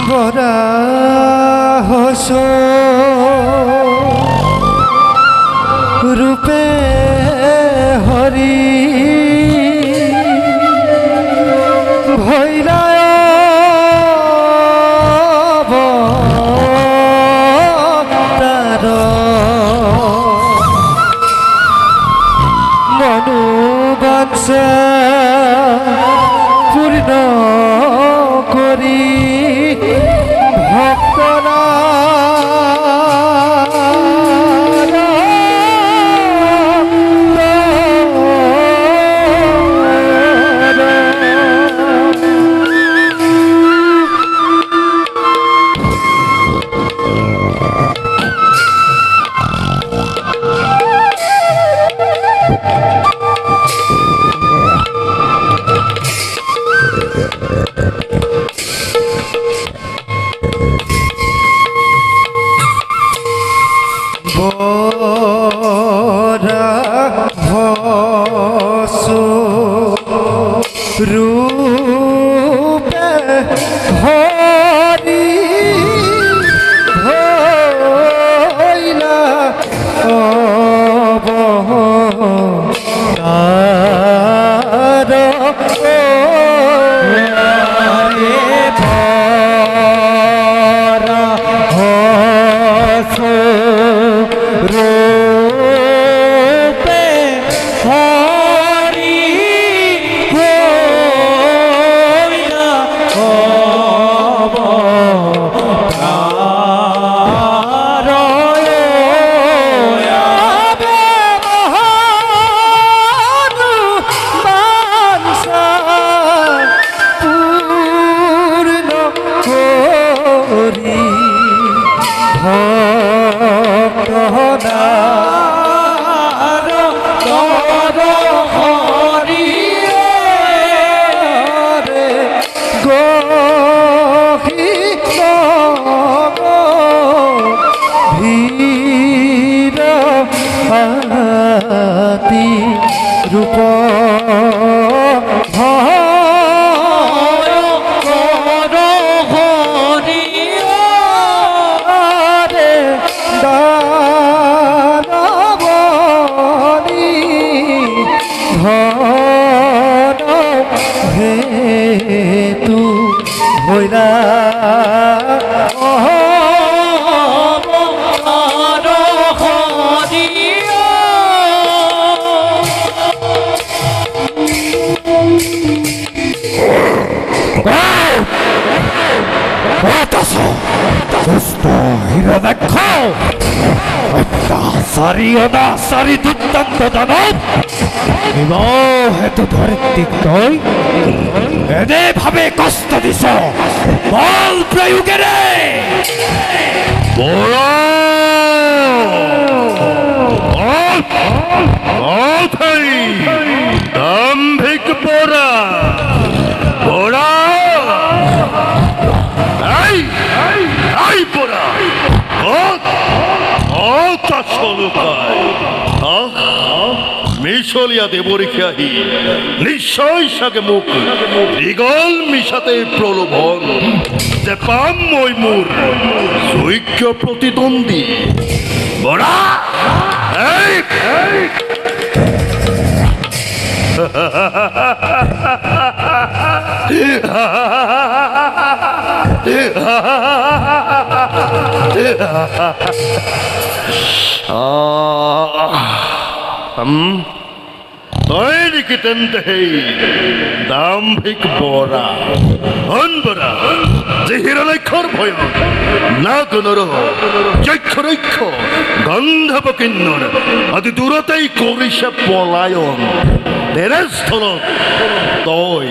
করা হস রূপে হরি ভৈরায় তার মনোবাঞ্ছা পূর্ণ করি ভক্তরা রূপে হরি ভৈলা রূপ হেতু হইলা সারি দুর্দান্ত দানব হেতু ধরিত্রিক নয় এদে ভাবে কষ্ট দিছ বল প্রয়োগে রে দাম্ভিক পোড়া পোড়া এই পোড়া মিশলিয়া দেবরিখাহি নিশ্চয় সাকে মুখ দীগল মিশাতে প্রলোভন যে পাম মই মোর সৈক্য প্রতিদ্বন্দ্বী বড়া দাম্ভিক বরা অনবরা যে হিরণাক্ষর ভয় না কোনর যক্ষরক্ষ গন্ধবকিন্নর আদি দূরতেই করিসে পলায়ন দেরস্থল তৈ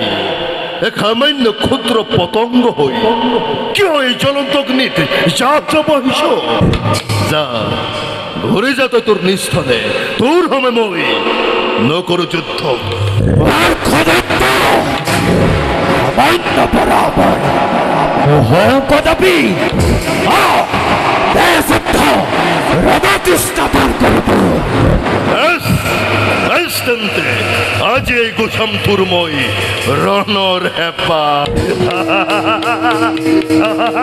এক সামান্য ক্ষুদ্র পতঙ্গ হই কি হয় জ্বলন্ত অগ্নিতে বহিস যা ঘুরে যা তো তোর নিস্থলে তোর হবে মই ন করো যুদ্ধ কদাপি আজ এই গোসাম তুরময় রণর হেপা